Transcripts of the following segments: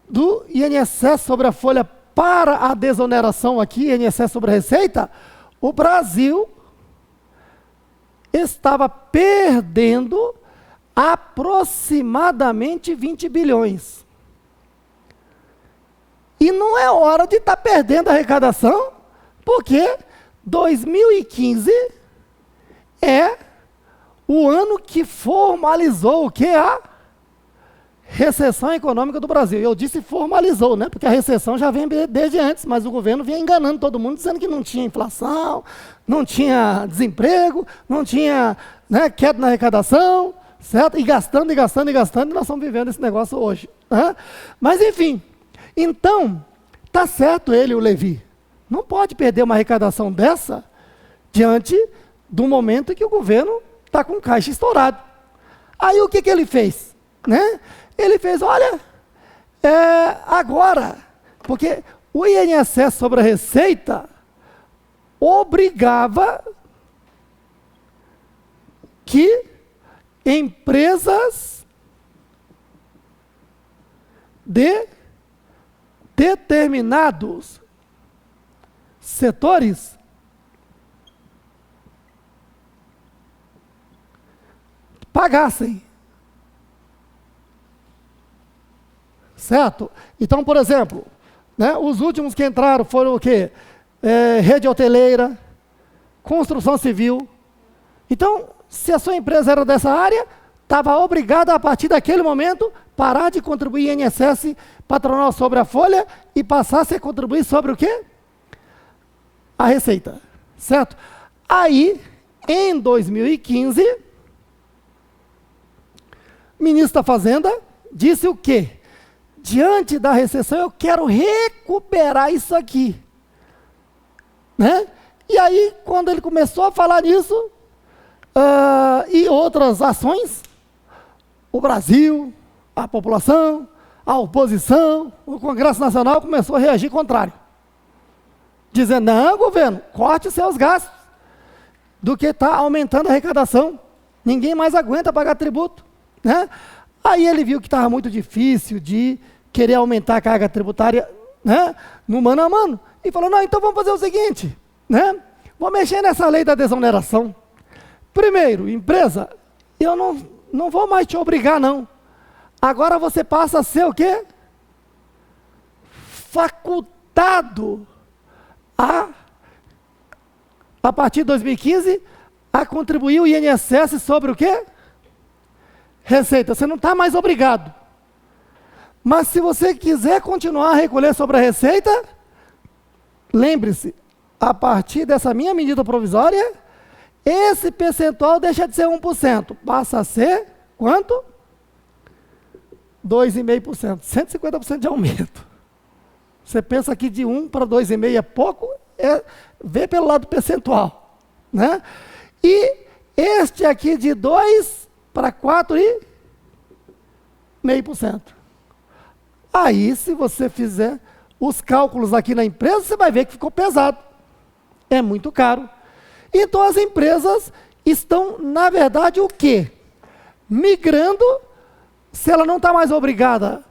do INSS sobre a folha para a desoneração aqui, INSS sobre a receita, o Brasil estava perdendo aproximadamente 20 bilhões. E não é hora de estar perdendo a arrecadação, porque 2015 é o ano que formalizou o que? A recessão econômica do Brasil. Eu disse formalizou, né? Porque a recessão já vem desde antes, mas o governo vinha enganando todo mundo, dizendo que não tinha inflação, não tinha desemprego, não tinha, né, queda na arrecadação, certo? E gastando, e gastando, e gastando, e nós estamos vivendo esse negócio hoje. Né? Mas, enfim, então, está certo ele, o Levi. Não pode perder uma arrecadação dessa diante do momento em que o governo está com caixa estourado. Aí o que ele fez? Né? Ele fez, olha, agora, porque o INSS sobre a receita obrigava que empresas de determinados setores pagassem. Certo? Então, por exemplo, né, os últimos que entraram foram o quê? Rede hoteleira, construção civil. Então, se a sua empresa era dessa área, estava obrigada a partir daquele momento parar de contribuir INSS patronal sobre a folha e passasse a contribuir sobre o quê? A receita. Certo? Aí, em 2015, o ministro da Fazenda disse o quê? Diante da recessão, eu quero recuperar isso aqui. Né? E aí, quando ele começou a falar nisso, e outras ações, o Brasil, a população, a oposição, o Congresso Nacional começou a reagir contrário. Dizendo, não, governo, corte seus gastos, do que está aumentando a arrecadação. Ninguém mais aguenta pagar tributo. Né? Aí ele viu que estava muito difícil de querer aumentar a carga tributária, né, no mano a mano, e falou, não, então vamos fazer o seguinte, né, vou mexer nessa lei da desoneração. Primeiro, empresa, eu não vou mais te obrigar, não. Agora você passa a ser o quê? Facultado a partir de 2015, a contribuir o INSS sobre o quê? Receita. Você não está mais obrigado. Mas se você quiser continuar a recolher sobre a receita, lembre-se, a partir dessa minha medida provisória, esse percentual deixa de ser 1%, passa a ser quanto? 2,5%, 150% de aumento. Você pensa que de 1 para 2,5% é pouco, vê pelo lado percentual. Né? E este aqui de 2 para 4,5%. Aí, se você fizer os cálculos aqui na empresa, você vai ver que ficou pesado. É muito caro. Então, as empresas estão, na verdade, o quê? Migrando, se ela não está mais obrigada,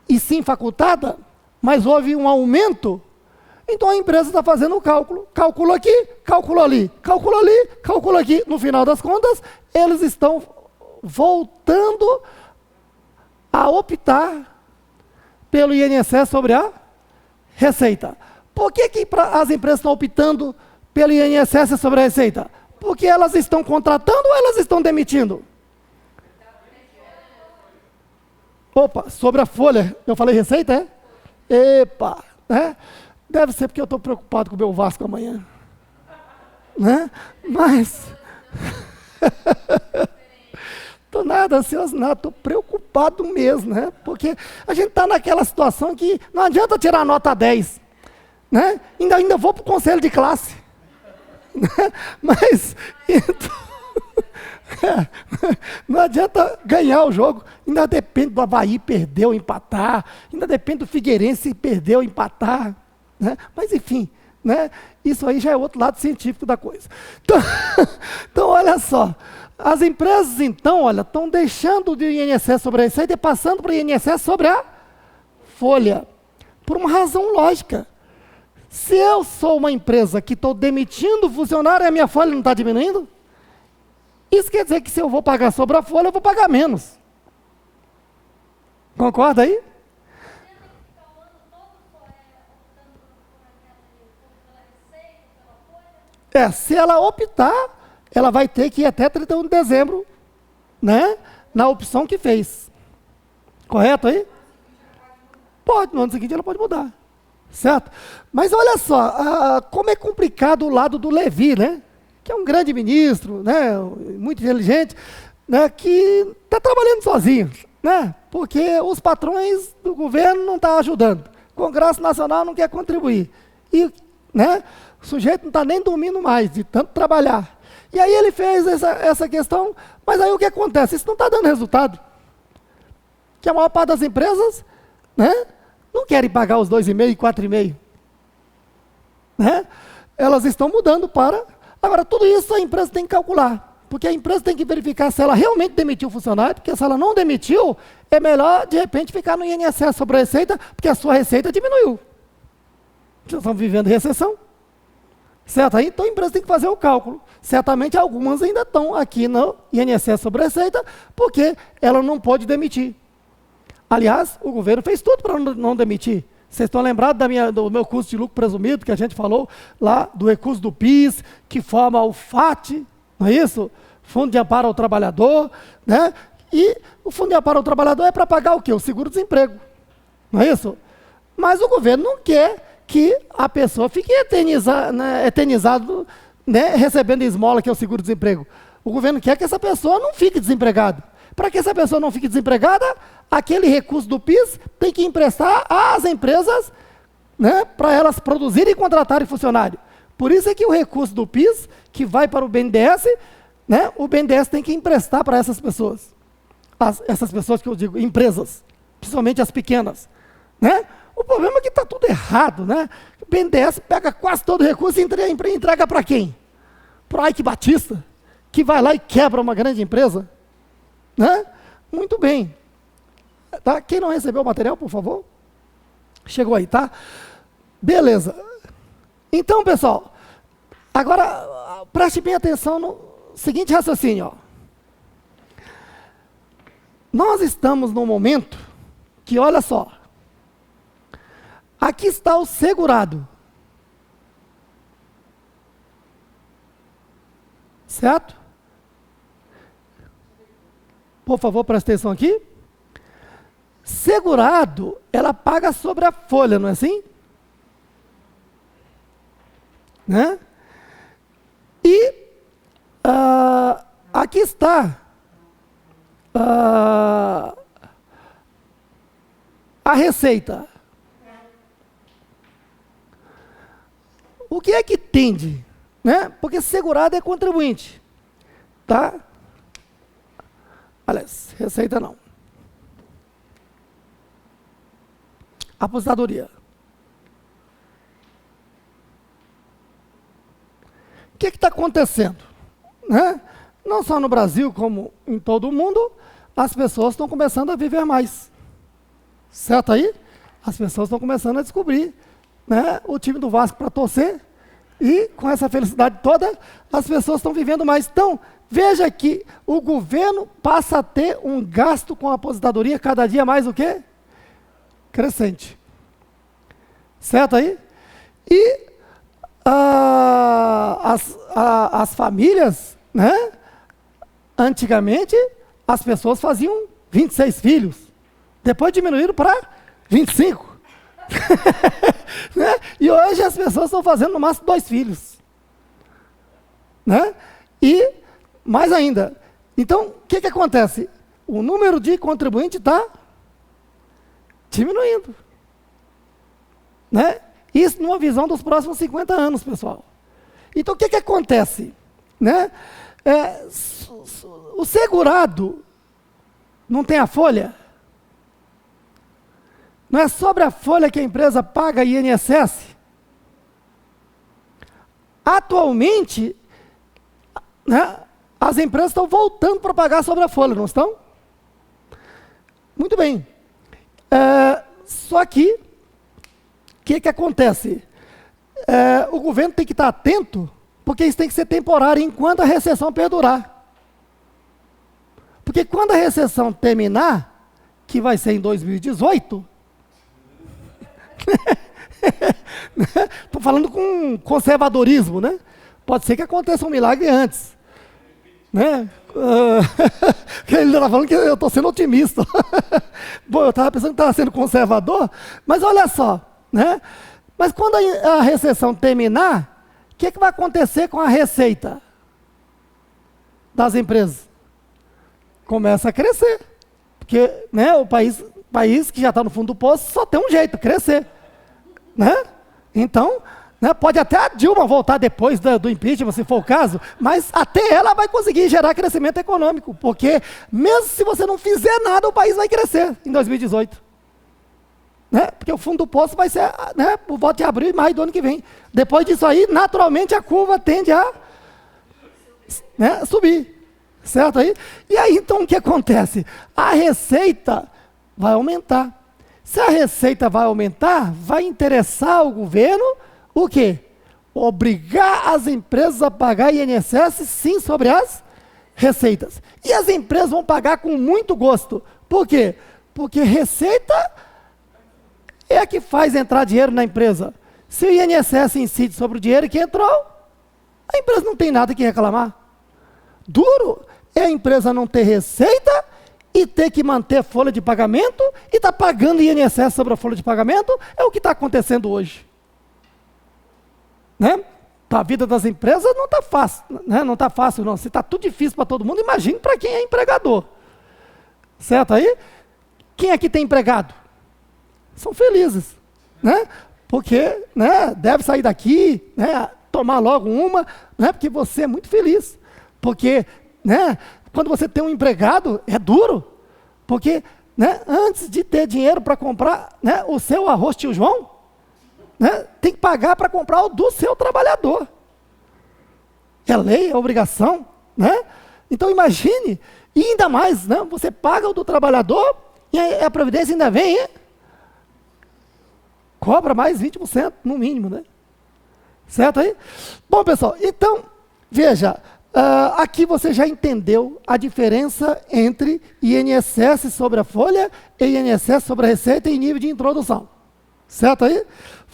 e sim facultada, mas houve um aumento, então a empresa está fazendo o cálculo. Calcula aqui, calcula ali, calcula ali, calcula aqui. No final das contas, eles estão voltando a optar pelo INSS sobre a receita. Por que as empresas estão optando pelo INSS sobre a receita? Porque elas estão contratando ou elas estão demitindo? Opa, sobre a folha, eu falei receita, é? Epa, né? Deve ser porque eu estou preocupado com o meu Vasco amanhã. Né? Mas... Estou nada ansioso, nada, estou preocupado mesmo, né? Porque a gente está naquela situação que não adianta tirar nota 10, né? Ainda vou para o conselho de classe. Né? Mas, então, não adianta ganhar o jogo, ainda depende do Avaí perder ou empatar, ainda depende do Figueirense perder ou empatar. Né? Mas, enfim, né? Isso aí já é outro lado científico da coisa. Então olha só. As empresas, então, olha, estão deixando do INSS sobre a receita e passando para o INSS sobre a folha? Por uma razão lógica. Se eu sou uma empresa que estou demitindo funcionário e a minha folha não está diminuindo, isso quer dizer que se eu vou pagar sobre a folha, eu vou pagar menos. Concorda aí? Se ela optar, ela vai ter que ir até 31 de dezembro, né? Na opção que fez. Correto aí? Pode, no ano seguinte ela pode mudar. Certo? Mas olha só, como é complicado o lado do Levi, né? Que é um grande ministro, né? Muito inteligente, né? Que está trabalhando sozinho, né? Porque os patrões do governo não estão ajudando. O Congresso Nacional não quer contribuir. E, né? O sujeito não está nem dormindo mais, de tanto trabalhar. E aí ele fez essa questão, mas aí o que acontece? Isso não está dando resultado. Que a maior parte das empresas, né, não querem pagar os 2,5 e 4,5. Né? Elas estão mudando para... Agora, tudo isso a empresa tem que calcular. Porque a empresa tem que verificar se ela realmente demitiu o funcionário, porque se ela não demitiu, é melhor, de repente, ficar no INSS sobre a receita, porque a sua receita diminuiu. Nós estamos vivendo recessão. Certo? Aí, então a empresa tem que fazer o cálculo. Certamente algumas ainda estão aqui no INSS sobre receita, porque ela não pode demitir. Aliás, o governo fez tudo para não demitir. Vocês estão lembrados do meu curso de lucro presumido, que a gente falou lá do recurso do PIS, que forma o FAT, não é isso? Fundo de Amparo ao Trabalhador, né? E o Fundo de Amparo ao Trabalhador é para pagar o quê? O seguro-desemprego, não é isso? Mas o governo não quer que a pessoa fique eternizado, né, recebendo esmola, que é o seguro-desemprego. O governo quer que essa pessoa não fique desempregada. Para que essa pessoa não fique desempregada, aquele recurso do PIS tem que emprestar às empresas, né, para elas produzirem e contratarem funcionário. Por isso é que o recurso do PIS, que vai para o BNDES, né, o BNDES tem que emprestar para essas pessoas. Essas pessoas que eu digo, empresas, principalmente as pequenas. Né? O problema é que está tudo errado, né? O BNDES pega quase todo o recurso e entrega para quem? Para o Ike Batista, que vai lá e quebra uma grande empresa. Né? Muito bem. Tá? Quem não recebeu o material, por favor? Chegou aí, tá? Beleza. Então, pessoal, agora preste bem atenção no seguinte raciocínio. Ó. Nós estamos num momento que, olha só, aqui está o segurado. Certo? Por favor, preste atenção aqui. Segurado, ela paga sobre a folha, não é assim? Né? E aqui está a receita. O que é que tende? Né? Porque segurado é contribuinte. Tá? Aliás, receita não. Aposentadoria. O que está acontecendo? Né? Não só no Brasil, como em todo o mundo, as pessoas estão começando a viver mais. Certo aí? As pessoas estão começando a descobrir, né, o time do Vasco para torcer, e com essa felicidade toda, as pessoas estão vivendo mais. Então, veja que o governo passa a ter um gasto com a aposentadoria cada dia mais o quê? Crescente. Certo aí? E as famílias, né? Antigamente, as pessoas faziam 26 filhos. Depois diminuíram para 25. Né? E hoje as pessoas estão fazendo no máximo 2 filhos. Né? E, mais ainda, então, o que acontece? O número de contribuintes está diminuindo. Né? Isso numa visão dos próximos 50 anos, pessoal. Então, o que acontece? Né? O segurado não tem a folha? Não é sobre a folha que a empresa paga INSS? Atualmente, né, as empresas estão voltando para pagar sobre a folha, não estão? Muito bem. Só que, o que acontece? O governo tem que estar atento, porque isso tem que ser temporário enquanto a recessão perdurar. Porque quando a recessão terminar, que vai ser em 2018, estou falando com conservadorismo, né? Pode ser que aconteça um milagre antes. Né? Ele está falando que eu estou sendo otimista. Bom, eu estava pensando que estava sendo conservador, mas olha só, né? Mas quando a recessão terminar, o que vai acontecer com a receita das empresas? Começa a crescer. Porque, né, o país que já está no fundo do poço só tem um jeito, crescer. Né? Então, né, pode até a Dilma voltar depois do impeachment, se for o caso, mas até ela vai conseguir gerar crescimento econômico, porque mesmo se você não fizer nada, o país vai crescer em 2018. Né? Porque o fundo do poço vai ser, né, por volta de abril e maio do ano que vem. Depois disso aí, naturalmente, a curva tende a, né, subir. Certo aí? E aí, então, o que acontece? A receita vai aumentar. Se a receita vai aumentar, vai interessar o governo o quê? Obrigar as empresas a pagar INSS, sim, sobre as receitas. E as empresas vão pagar com muito gosto. Por quê? Porque receita é a que faz entrar dinheiro na empresa. Se o INSS incide sobre o dinheiro que entrou, a empresa não tem nada que reclamar. Duro é a empresa não ter receita e ter que manter a folha de pagamento e estar pagando INSS sobre a folha de pagamento. É o que está acontecendo hoje. Né? Para a vida das empresas não está fácil, né? Não está fácil não. Se está tudo difícil para todo mundo, imagine para quem é empregador. Certo aí? Quem aqui tem empregado? São felizes, né? Porque, né, deve sair daqui, né, tomar logo uma, né, porque você é muito feliz. Porque, né, quando você tem um empregado, é duro. Porque, né, antes de ter dinheiro para comprar, né, o seu arroz tio João, né, tem que pagar para comprar o do seu trabalhador. É lei, é obrigação. Né? Então imagine, e ainda mais, né, você paga o do trabalhador e a Previdência ainda vem, hein? Cobra mais 20%, no mínimo, né? Certo aí? Bom, pessoal, então, veja, aqui você já entendeu a diferença entre INSS sobre a folha e INSS sobre a receita em nível de introdução. Certo aí?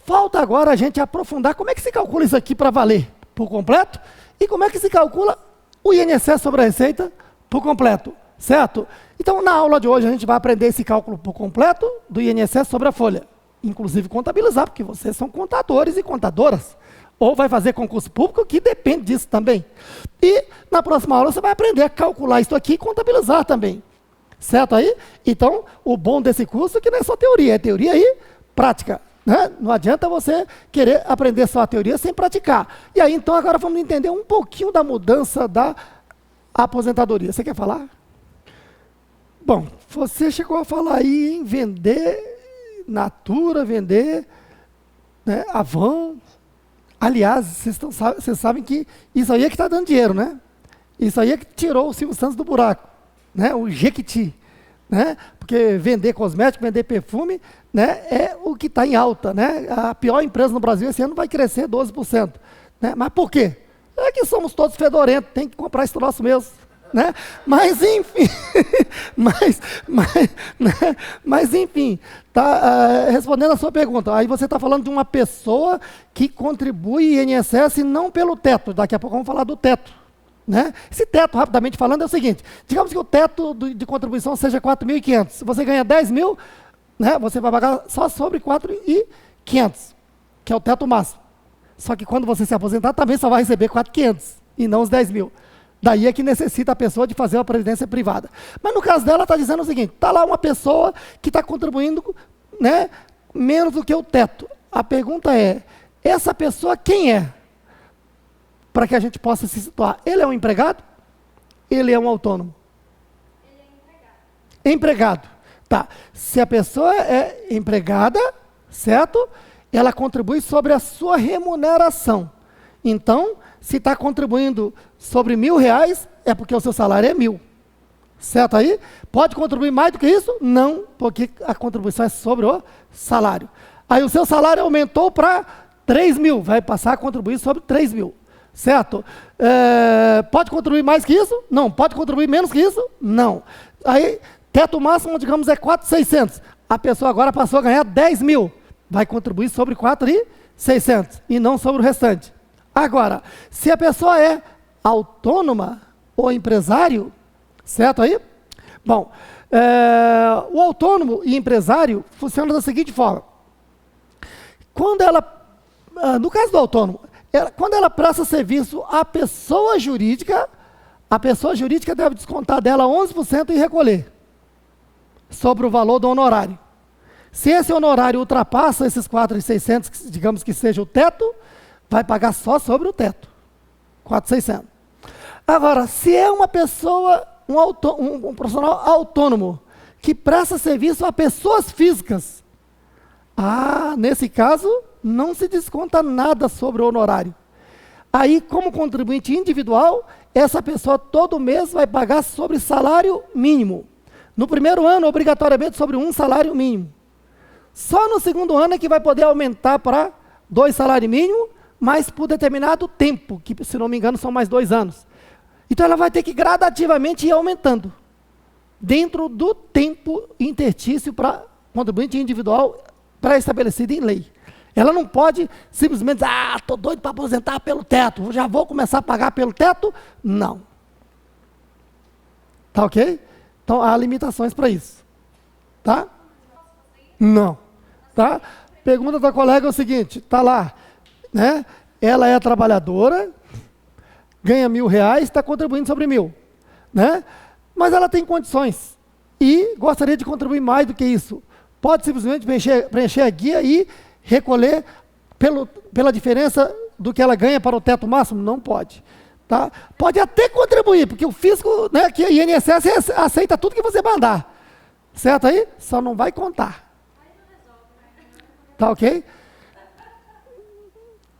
Falta agora a gente aprofundar como é que se calcula isso aqui para valer por completo e como é que se calcula o INSS sobre a receita por completo. Certo? Então, na aula de hoje, a gente vai aprender esse cálculo por completo do INSS sobre a folha. Inclusive contabilizar, porque vocês são contadores e contadoras. Ou vai fazer concurso público, que depende disso também. E na próxima aula você vai aprender a calcular isso aqui e contabilizar também. Certo aí? Então, o bom desse curso é que não é só teoria, é teoria e prática. Né? Não adianta você querer aprender só a teoria sem praticar. E aí, então, agora vamos entender um pouquinho da mudança da aposentadoria. Você quer falar? Bom, você chegou a falar aí em vender Natura, vender, né, Avon. Aliás, vocês sabem que isso aí é que está dando dinheiro, né? Isso aí é que tirou o Silvio Santos do buraco, né? O Jequiti, né? Porque vender cosmético, vender perfume, né, é o que está em alta, né? A pior empresa no Brasil esse ano vai crescer 12%. Né? Mas por quê? É que somos todos fedorentos, tem que comprar esse troço mesmo. Né? Mas enfim, mas enfim, tá, respondendo a sua pergunta, aí você está falando de uma pessoa que contribui INSS não pelo teto, daqui a pouco vamos falar do teto. Né? Esse teto, rapidamente falando, é o seguinte, digamos que o teto de contribuição seja 4.500, se você ganha 10 mil, né, você vai pagar só sobre 4.500, que é o teto máximo. Só que quando você se aposentar, também só vai receber 4.500 e não os 10 mil. Daí é que necessita a pessoa de fazer uma previdência privada. Mas no caso dela, está dizendo o seguinte, está lá uma pessoa que está contribuindo, né, menos do que o teto. A pergunta é, essa pessoa quem é? Para que a gente possa se situar. Ele é um empregado? Ele é um autônomo? Ele é empregado. Empregado. Tá. Se a pessoa é empregada, certo? Ela contribui sobre a sua remuneração. Então, se está contribuindo sobre R$1.000, é porque o seu salário é 1.000. Certo aí? Pode contribuir mais do que isso? Não, porque a contribuição é sobre o salário. Aí o seu salário aumentou para 3 mil, vai passar a contribuir sobre 3 mil. Certo? Pode contribuir mais que isso? Não. Pode contribuir menos que isso? Não. Aí, teto máximo, digamos, é 4.600. A pessoa agora passou a ganhar 10 mil. Vai contribuir sobre 4.600 e não sobre o restante. Agora, se a pessoa é autônoma ou empresário, certo aí? Bom, o autônomo e empresário funciona da seguinte forma. Quando ela, no caso do autônomo, quando ela presta serviço à pessoa jurídica, a pessoa jurídica deve descontar dela 11% e recolher sobre o valor do honorário. Se esse honorário ultrapassa esses 4.600, digamos que seja o teto, vai pagar só sobre o teto, 4.600. Agora, se é uma pessoa, um profissional autônomo, que presta serviço a pessoas físicas, nesse caso, não se desconta nada sobre o honorário. Aí, como contribuinte individual, essa pessoa todo mês vai pagar sobre salário mínimo. No primeiro ano, obrigatoriamente, sobre um salário mínimo. Só no segundo ano é que vai poder aumentar para 2 salários mínimos, mas por determinado tempo, que, se não me engano, são mais 2 anos. Então, ela vai ter que gradativamente ir aumentando, dentro do tempo interstício para contribuinte individual pré-estabelecido em lei. Ela não pode simplesmente dizer, estou doido para aposentar pelo teto, já vou começar a pagar pelo teto. Não. Tá ok? Então, há limitações para isso. Tá? Não. Tá? Pergunta da colega é o seguinte, tá lá, né? Ela é trabalhadora, ganha R$1.000, está contribuindo sobre 1.000, né? Mas ela tem condições e gostaria de contribuir mais do que isso. Pode simplesmente preencher a guia e recolher pela diferença do que ela ganha para o teto máximo? Não pode. Tá? Pode até contribuir, porque o fisco, né, que a INSS aceita tudo que você mandar. Certo aí? Só não vai contar. Tá ok?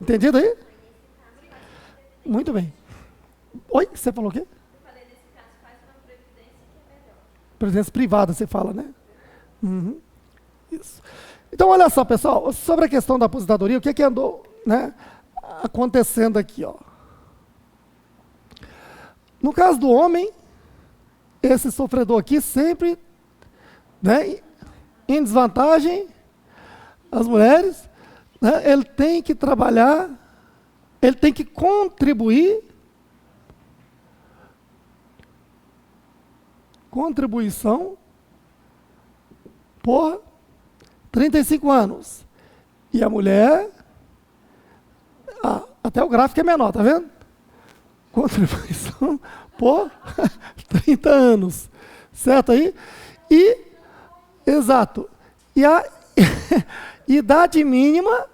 Entendido aí? Muito bem. Oi, você falou o quê? Eu falei, nesse caso, faz uma previdência que é melhor. Previdência privada, você fala, né? Uhum. Isso. Então, olha só, pessoal, sobre a questão da aposentadoria, o que andou, né, acontecendo aqui, ó. No caso do homem, esse sofredor aqui sempre, né, em desvantagem, as mulheres, né, ele tem que trabalhar, ele tem que contribuição por 35 anos. E a mulher, até o gráfico é menor, tá vendo? Contribuição por 30 anos. Certo aí? Exato. E a idade mínima,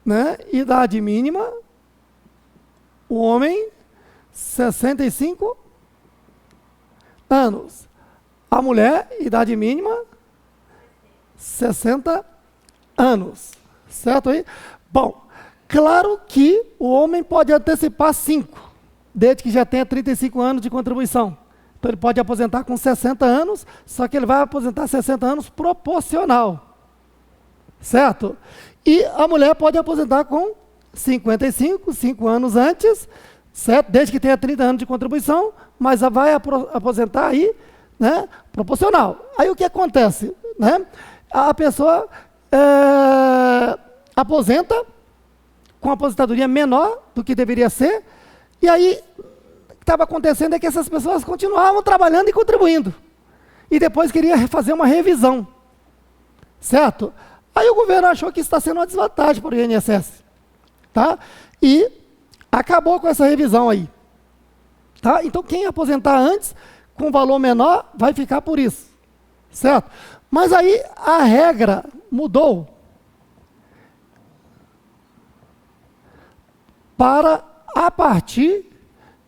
né? Idade mínima, o homem, 65 anos. A mulher, idade mínima, 60 anos. Certo aí? Bom, claro que o homem pode antecipar 5, desde que já tenha 35 anos de contribuição. Então, ele pode aposentar com 60 anos, só que ele vai aposentar 60 anos proporcional. Certo? E a mulher pode aposentar com 55, 5 anos antes, certo? Desde que tenha 30 anos de contribuição, mas vai aposentar aí, né, proporcional. Aí o que acontece? Né? A pessoa aposenta com aposentadoria menor do que deveria ser, e aí o que estava acontecendo é que essas pessoas continuavam trabalhando e contribuindo, e depois queria fazer uma revisão, certo? Aí o governo achou que isso está sendo uma desvantagem para o INSS, tá? E acabou com essa revisão aí, tá? Então quem aposentar antes, com valor menor, vai ficar por isso, certo? Mas aí a regra mudou para a partir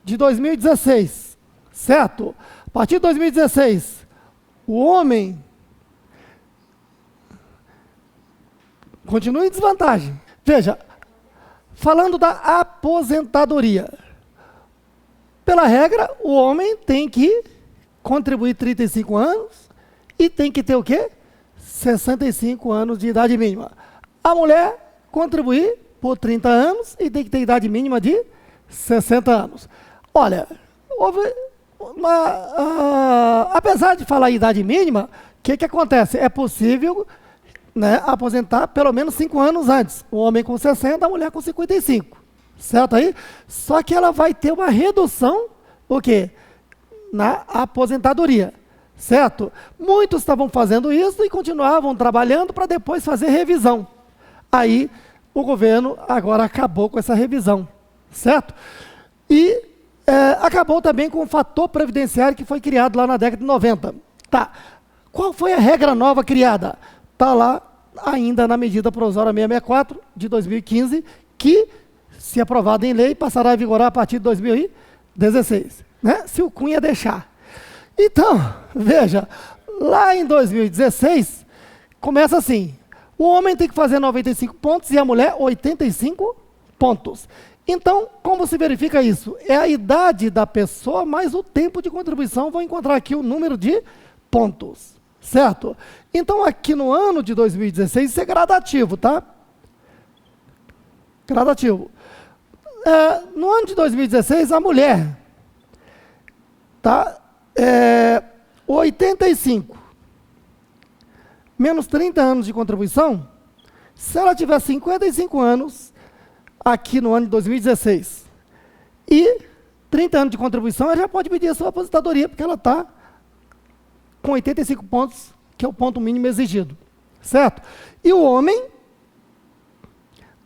de 2016, certo? A partir de 2016, o homem continua em desvantagem. Veja, falando da aposentadoria, pela regra, o homem tem que contribuir 35 anos e tem que ter o quê? 65 anos de idade mínima. A mulher contribuir por 30 anos e tem que ter idade mínima de 60 anos. Olha, apesar de falar idade mínima, o que acontece? É possível, né, aposentar pelo menos 5 anos antes. O homem com 60, a mulher com 55. Certo aí? Só que ela vai ter uma redução, o quê? Na aposentadoria. Certo? Muitos estavam fazendo isso e continuavam trabalhando para depois fazer revisão. Aí, o governo agora acabou com essa revisão. Certo? E acabou também com o fator previdenciário que foi criado lá na década de 90. Tá. Qual foi a regra nova criada? Está lá ainda na medida provisória 664 de 2015, que, se aprovada em lei, passará a vigorar a partir de 2016. Né? Se o Cunha deixar. Então, veja, lá em 2016, começa assim, o homem tem que fazer 95 pontos e a mulher 85 pontos. Então, como se verifica isso? É a idade da pessoa mais o tempo de contribuição, vou encontrar aqui o número de pontos, certo? Então, aqui no ano de 2016, isso é gradativo, tá? Gradativo. No ano de 2016, a mulher, tá? 85 menos 30 anos de contribuição, se ela tiver 55 anos, aqui no ano de 2016, e 30 anos de contribuição, ela já pode pedir a sua aposentadoria, porque ela está com 85 pontos, que é o ponto mínimo exigido, certo? E o homem,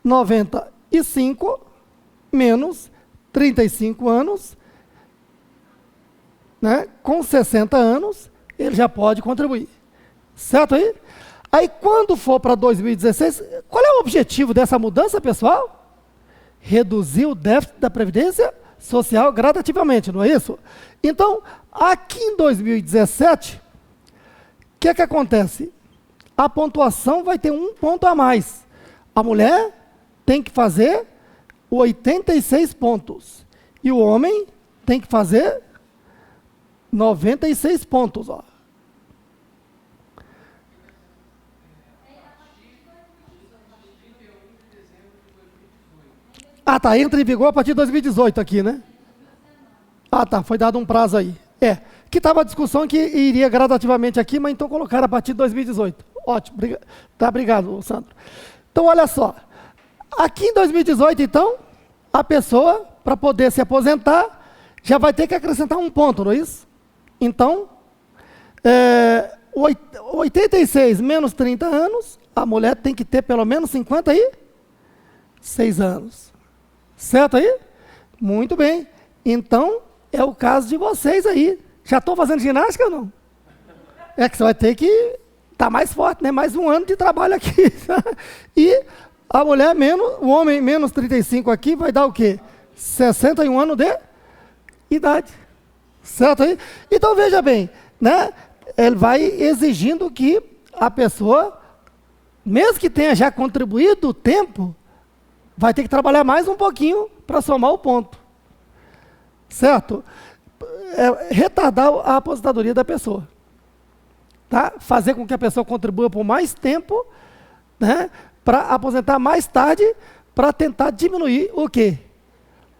95 menos 35 anos, né, com 60 anos, ele já pode contribuir. Certo aí? Aí, quando for para 2016, qual é o objetivo dessa mudança, pessoal? Reduzir o déficit da Previdência Social gradativamente, não é isso? Então, aqui em 2017, o que acontece? A pontuação vai ter 1 ponto a mais. A mulher tem que fazer 86 pontos. E o homem tem que fazer 96 pontos, ó. Ah, tá, entra em vigor a partir de 2018 aqui, né? Ah, tá, foi dado um prazo aí. Que estava a discussão que iria gradativamente aqui, mas então colocaram a partir de 2018. Ótimo, tá, obrigado, Sandro. Então, olha só. Aqui em 2018, então, a pessoa, para poder se aposentar, já vai ter que acrescentar 1 ponto, não é isso? Então, 86 menos 30 anos, a mulher tem que ter pelo menos 56 anos. Certo aí? Muito bem. Então, é o caso de vocês aí. Já estou fazendo ginástica ou não? É que você vai ter que estar mais forte, né? Mais 1 ano de trabalho aqui. E a mulher menos, o homem menos 35 aqui vai dar o quê? 61 anos de idade. Certo aí? Então, veja bem, né? Ele vai exigindo que a pessoa, mesmo que tenha já contribuído o tempo, vai ter que trabalhar mais um pouquinho para somar o ponto. Certo? Retardar a aposentadoria da pessoa. Tá? Fazer com que a pessoa contribua por mais tempo, né? Para aposentar mais tarde, para tentar diminuir o quê?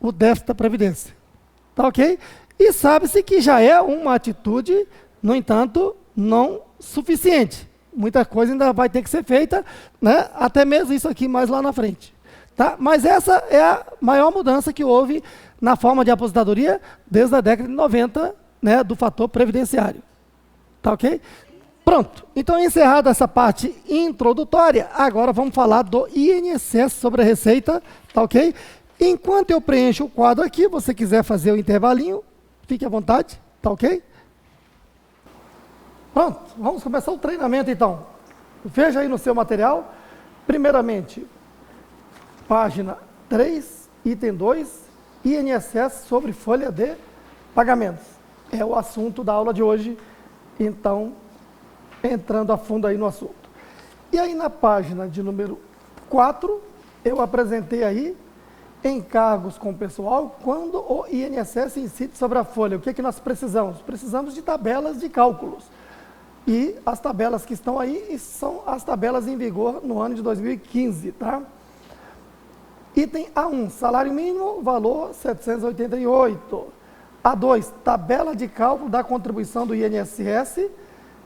O déficit da Previdência. Tá ok? E sabe-se que já é uma atitude, no entanto, não suficiente. Muita coisa ainda vai ter que ser feita, né? Até mesmo isso aqui mais lá na frente. Tá? Mas essa é a maior mudança que houve na forma de aposentadoria desde a década de 90, né, do fator previdenciário. Tá ok? Pronto. Então, encerrada essa parte introdutória, agora vamos falar do INSS sobre a receita. Tá ok? Enquanto eu preencho o quadro aqui, você quiser fazer o intervalinho, fique à vontade. Tá ok? Pronto. Vamos começar o treinamento, então. Veja aí no seu material. Primeiramente, página 3, item 2, INSS sobre folha de pagamentos. É o assunto da aula de hoje, então, entrando a fundo aí no assunto. E aí na página de número 4, eu apresentei aí encargos com o pessoal quando o INSS incide sobre a folha. O que nós precisamos? Precisamos de tabelas de cálculos. E as tabelas que estão aí são as tabelas em vigor no ano de 2015, tá? Item A1, salário mínimo, valor 788. A2, tabela de cálculo da contribuição do INSS.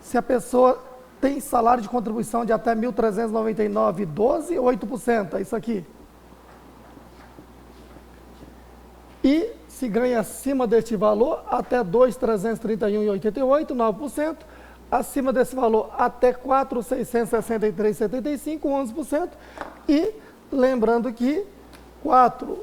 Se a pessoa tem salário de contribuição de até R$ 1.399,12, 8%, é isso aqui. E se ganha acima deste valor, até R$ 2.331,88, 9%. Acima desse valor, até R$ 4.663,75, 11%. E lembrando que 4